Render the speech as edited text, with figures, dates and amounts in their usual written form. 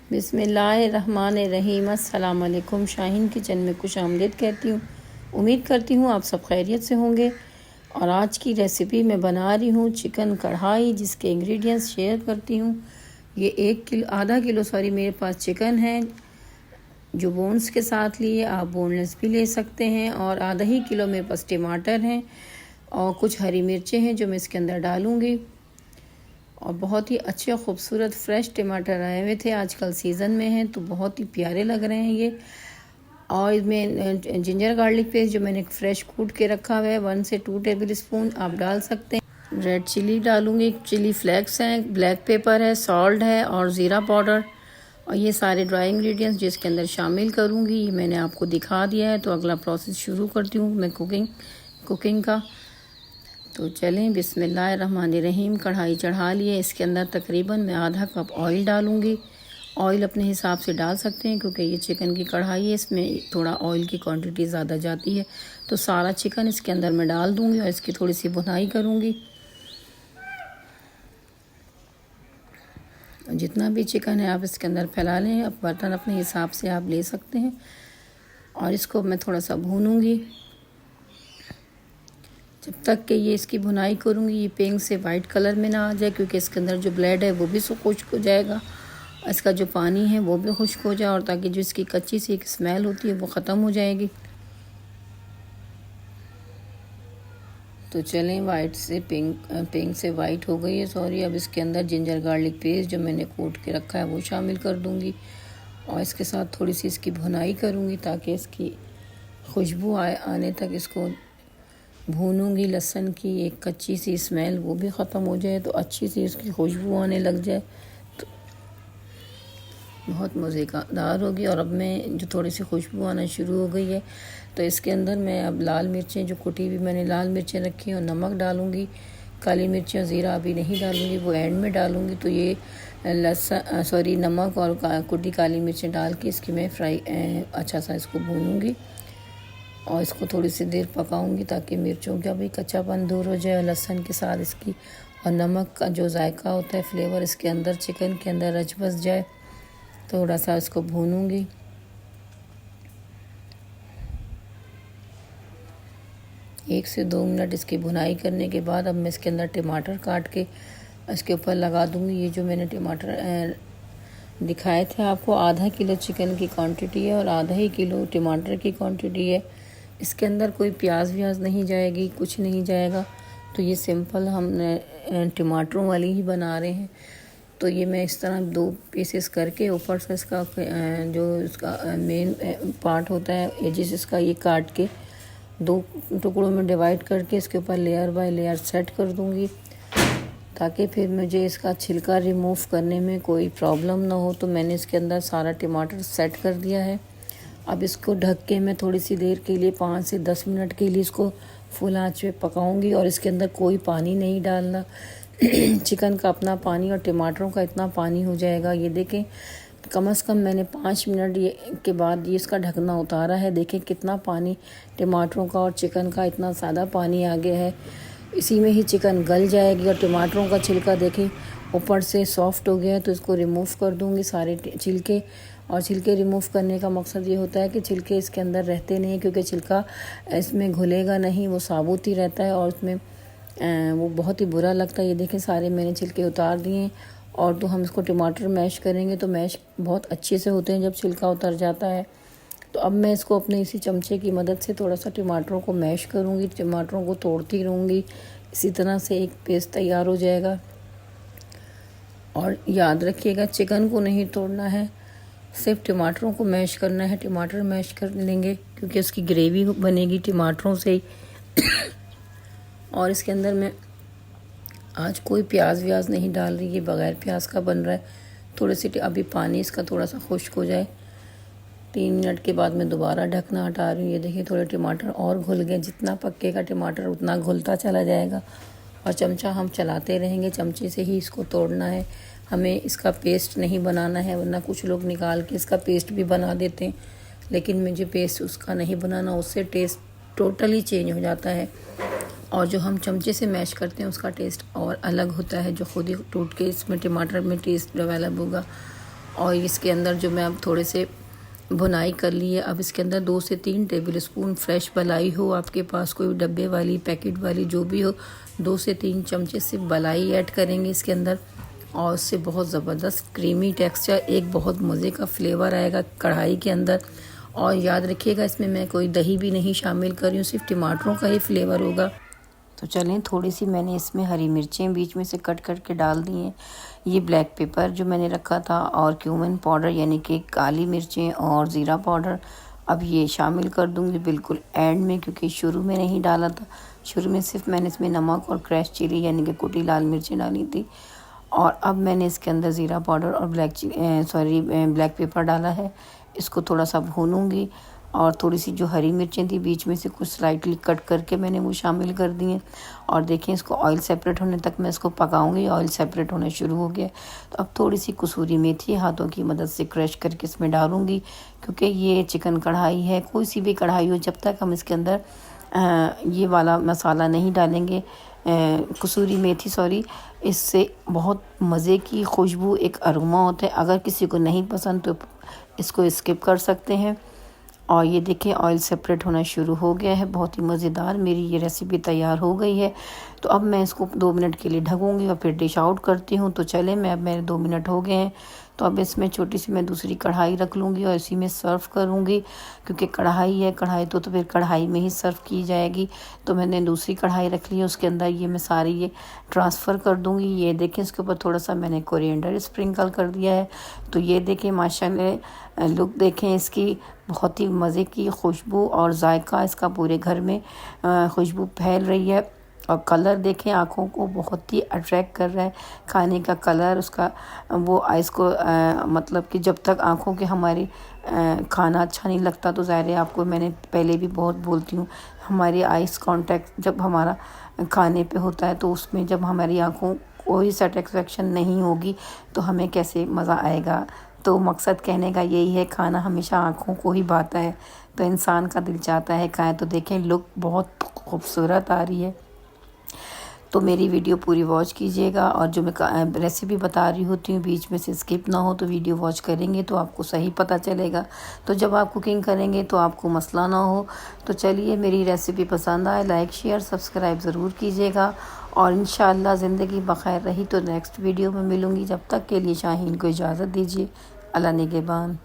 बिस्मिल्लाहिर्रहमानिर्रहीम। अस्सलाम वालेकुम। शाहीन किचन में खुश आमदीद कहती हूँ। उम्मीद करती हूँ आप सब खैरियत से होंगे। और आज की रेसिपी मैं बना रही हूँ चिकन कढ़ाई, जिसके इंग्रेडिएंट्स शेयर करती हूँ। ये आधा किलो मेरे पास चिकन है जो बोन्स के साथ लिए, आप बोनलेस भी ले सकते हैं। और आधा ही किलो मेरे पास टमाटर हैं और कुछ हरी मिर्चें हैं जो मैं इसके अंदर डालूँगी। और बहुत ही अच्छे और ख़ूबसूरत फ्रेश टमाटर आए हुए थे, आजकल सीज़न में हैं तो बहुत ही प्यारे लग रहे हैं ये। और इसमें जिंजर गार्लिक पेस्ट जो मैंने फ्रेश कूट के रखा हुआ है 1 से 2 टेबल स्पून आप डाल सकते हैं। रेड चिली डालूँगी, चिली फ्लेक्स हैं, ब्लैक पेपर है, सॉल्ट है और ज़ीरा पाउडर। और ये सारे ड्राई इंग्रेडिएंट्स जिसके अंदर शामिल करूँगी, ये मैंने आपको दिखा दिया है। तो अगला प्रोसेस शुरू करती हूँ मैं कुकिंग का। तो चलें, बिस्मिल्लाहिर्रहमानिर्रहीम। कढ़ाई चढ़ा लिए, इसके अंदर तकरीबन मैं आधा कप ऑयल डालूँगी। ऑयल अपने हिसाब से डाल सकते हैं क्योंकि ये चिकन की कढ़ाई है, इसमें थोड़ा ऑयल की क्वांटिटी ज़्यादा जाती है। तो सारा चिकन इसके अंदर मैं डाल दूँगी और इसकी थोड़ी सी भुनाई करूँगी। जितना भी चिकन है आप इसके अंदर फैला लें, अब बर्तन अपने हिसाब से आप ले सकते हैं। और इसको मैं थोड़ा सा भूनूँगी जब तक कि ये इसकी भुनाई करूँगी ये पिंक से वाइट कलर में ना आ जाए, क्योंकि इसके अंदर जो ब्लड है वो भी खुश्क हो जाएगा, इसका जो पानी है वो भी खुश्क हो जाए, और ताकि जो इसकी कच्ची सी एक स्मेल होती है वो ख़त्म हो जाएगी। तो चलें, वाइट से पिंक से वाइट हो गई है अब इसके अंदर जिंजर गार्लिक पेस्ट जो मैंने कूट के रखा है वो शामिल कर दूँगी। और इसके साथ थोड़ी सी इसकी भुनाई करूँगी ताकि इसकी खुशबू आने तक इसको भूनूंगी। लहसुन की एक कच्ची सी स्मेल वो भी ख़त्म हो जाए, तो अच्छी सी इसकी खुशबू आने लग जाए तो बहुत मज़ेदार होगी। और अब मैं जो थोड़ी सी खुशबू आना शुरू हो गई है तो इसके अंदर मैं अब लाल मिर्चें, जो कुटी हुई मैंने लाल मिर्चें रखी हैं, और नमक डालूँगी। काली मिर्चें और ज़ीरा अभी नहीं डालूँगी, वो एंड में डालूँगी। तो ये नमक और कुटी काली मिर्चें डाल के इसकी मैं अच्छा सा इसको भूनूँगी। और इसको थोड़ी सी देर पकाऊंगी ताकि मिर्चों का भी कच्चापन दूर हो जाए और लहसुन के साथ इसकी और नमक का जो जायका होता है, फ्लेवर इसके अंदर चिकन के अंदर रच बस जाए। थोड़ा सा इसको भूनूंगी। एक से 2 मिनट इसकी भुनाई करने के बाद अब मैं इसके अंदर टमाटर काट के इसके ऊपर लगा दूंगी। ये जो मैंने टमाटर दिखाए थे आपको, आधा किलो चिकन की क्वांटिटी है और आधा ही किलो टमाटर की क्वांटिटी है। इसके अंदर कोई प्याज व्याज नहीं जाएगी, कुछ नहीं जाएगा। तो ये सिंपल हम टमाटरों वाली ही बना रहे हैं। तो ये मैं इस तरह 2 पीसेस करके ऊपर से इसका जो इसका मेन पार्ट होता है एजिस इसका, ये काट के 2 टुकड़ों में डिवाइड करके इसके ऊपर लेयर बाय लेयर सेट कर दूँगी, ताकि फिर मुझे इसका छिलका रिमूव करने में कोई प्रॉब्लम ना हो। तो मैंने इसके अंदर सारा टमाटर सेट कर दिया है। अब इसको ढक के मैं थोड़ी सी देर के लिए 5 से 10 मिनट के लिए इसको फुल आंच पे पकाऊंगी। और इसके अंदर कोई पानी नहीं डालना। चिकन का अपना पानी और टमाटरों का इतना पानी हो जाएगा। ये देखें, कम से कम मैंने 5 मिनट के बाद ये इसका ढकना उतारा है। देखें कितना पानी टमाटरों का और चिकन का, इतना ज़्यादा पानी आ गया है। इसी में ही चिकन गल जाएगी। और टमाटरों का छिलका देखें ऊपर से सॉफ्ट हो गया है, तो इसको रिमूव कर दूंगी सारे छिलके। और छिलके रिमूव करने का मकसद ये होता है कि छिलके इसके अंदर रहते नहीं, क्योंकि छिलका इसमें घुलेगा नहीं, वो साबुत ही रहता है और उसमें वो बहुत ही बुरा लगता है। ये देखें सारे मैंने छिलके उतार दिए। और तो हम इसको टमाटर मैश करेंगे तो मैश बहुत अच्छे से होते हैं जब छिलका उतर जाता है। तो अब मैं इसको अपने इसी चमचे की मदद से थोड़ा सा टमाटरों को मैश करूँगी, टमाटरों को तोड़ती रहूँगी। इसी तरह से एक पेस्ट तैयार हो जाएगा। और याद रखिएगा, चिकन को नहीं तोड़ना है, सिर्फ टमाटरों को मैश करना है। टमाटर मैश कर लेंगे क्योंकि उसकी ग्रेवी बनेगी टमाटरों से ही। और इसके अंदर मैं आज कोई प्याज व्याज नहीं डाल रही, ये बग़ैर प्याज का बन रहा है। थोड़ी सी अभी पानी इसका थोड़ा सा खुश्क हो जाए, 3 मिनट के बाद मैं दोबारा ढकना हटा रही हूँ। ये देखिए थोड़े टमाटर और घुल गए। जितना पकेगा टमाटर उतना घुलता चला जाएगा। और चमचा हम चलाते रहेंगे, चमचे से ही इसको तोड़ना है, हमें इसका पेस्ट नहीं बनाना है। वरना कुछ लोग निकाल के इसका पेस्ट भी बना देते हैं, लेकिन मुझे पेस्ट उसका नहीं बनाना, उससे टेस्ट टोटली चेंज हो जाता है। और जो हम चमचे से मैश करते हैं उसका टेस्ट और अलग होता है, जो खुद ही टूट के इसमें टमाटर में टेस्ट डेवलप होगा। और इसके अंदर जो मैं अब थोड़े से भुनाई कर ली है। अब इसके अंदर 2 से 3 टेबल स्पून फ्रेश मलाई हो, आपके पास कोई डब्बे वाली पैकेट वाली जो भी हो, 2 से 3 चमचे सिर्फ मलाई ऐड करेंगे इसके अंदर, और उससे बहुत ज़बरदस्त क्रीमी टेक्सचर, एक बहुत मज़े का फ्लेवर आएगा कढ़ाई के अंदर। और याद रखिएगा इसमें मैं कोई दही भी नहीं शामिल कर रही हूँ, सिर्फ टमाटरों का ही फ्लेवर होगा। तो चलें, थोड़ी सी मैंने इसमें हरी मिर्चें बीच में से कट करके डाल दी हैं, ये ब्लैक पेपर जो मैंने रखा था, और क्यूमिन पाउडर यानी कि काली मिर्चें, और ज़ीरा पाउडर अब ये शामिल कर दूंगी बिल्कुल एंड में, क्योंकि शुरू में नहीं डाला था। शुरू में सिर्फ मैंने इसमें नमक और क्रैश चिली यानी कि कुटी लाल मिर्चें डाली थी। और अब मैंने इसके अंदर ज़ीरा पाउडर और ब्लैक पेपर डाला है। इसको थोड़ा सा भूनूंगी, और थोड़ी सी जो हरी मिर्चें थी बीच में से कुछ स्लाइटली कट करके मैंने वो शामिल कर दी हैं। और देखें, इसको ऑयल सेपरेट होने तक मैं इसको पकाऊंगी। ऑयल सेपरेट होना शुरू हो गया, तो अब थोड़ी सी कसूरी मेथी हाथों की मदद से क्रश करके इसमें डालूंगी, क्योंकि ये चिकन कढ़ाई है, कोई सी भी कढ़ाई हो, जब तक हम इसके अंदर ये वाला मसाला नहीं डालेंगे, कसूरी मेथी इससे बहुत मज़े की खुशबू, एक अरोमा होता है। अगर किसी को नहीं पसंद तो इसको स्किप कर सकते हैं। और ये देखिए ऑयल सेपरेट होना शुरू हो गया है, बहुत ही मज़ेदार मेरी ये रेसिपी तैयार हो गई है। तो अब मैं इसको 2 मिनट के लिए ढकूंगी और फिर डिश आउट करती हूँ। तो चले, अब मेरे 2 मिनट हो गए हैं, तो अब इसमें छोटी सी मैं दूसरी कढ़ाई रख लूँगी और इसी में सर्व करूँगी, क्योंकि कढ़ाई है, कढ़ाई तो फिर कढ़ाई में ही सर्व की जाएगी। तो मैंने दूसरी कढ़ाई रख ली है, उसके अंदर ये मैं सारी ये ट्रांसफ़र कर दूँगी। ये देखें, इसके ऊपर थोड़ा सा मैंने कोरिएंडर स्प्रिंकल कर दिया है। तो ये देखें, माशाल्लाह लुक देखें इसकी, बहुत ही मज़े की खुशबू और जायका इसका पूरे घर में खुशबू फैल रही है। और कलर देखें, आँखों को बहुत ही अट्रैक्ट कर रहा है खाने का कलर उसका। वो आइस को मतलब कि जब तक आँखों के हमारी खाना अच्छा नहीं लगता, तो ज़ाहिर है, आपको मैंने पहले भी बहुत बोलती हूँ, हमारी आइस कांटेक्ट जब हमारा खाने पे होता है, तो उसमें जब हमारी आँखों कोई सेटिस्फेक्शन नहीं होगी तो हमें कैसे मज़ा आएगा। तो मकसद कहने का यही है, खाना हमेशा आँखों को ही भाता है, तो इंसान का दिल चाहता है खाएं। तो देखें, लुक बहुत खूबसूरत आ रही है। तो मेरी वीडियो पूरी वॉच कीजिएगा, और जो मैं रेसिपी बता रही होती हूँ बीच में से स्किप ना हो, तो वीडियो वॉच करेंगे तो आपको सही पता चलेगा। तो जब आप कुकिंग करेंगे तो आपको मसला ना हो। तो चलिए, मेरी रेसिपी पसंद आए, लाइक शेयर सब्सक्राइब ज़रूर कीजिएगा। और इंशाअल्लाह ज़िंदगी बखैर रही तो नेक्स्ट वीडियो में मिलूँगी। जब तक के लिए शाहीन को इजाज़त दीजिए। अल्लाह निगहबान।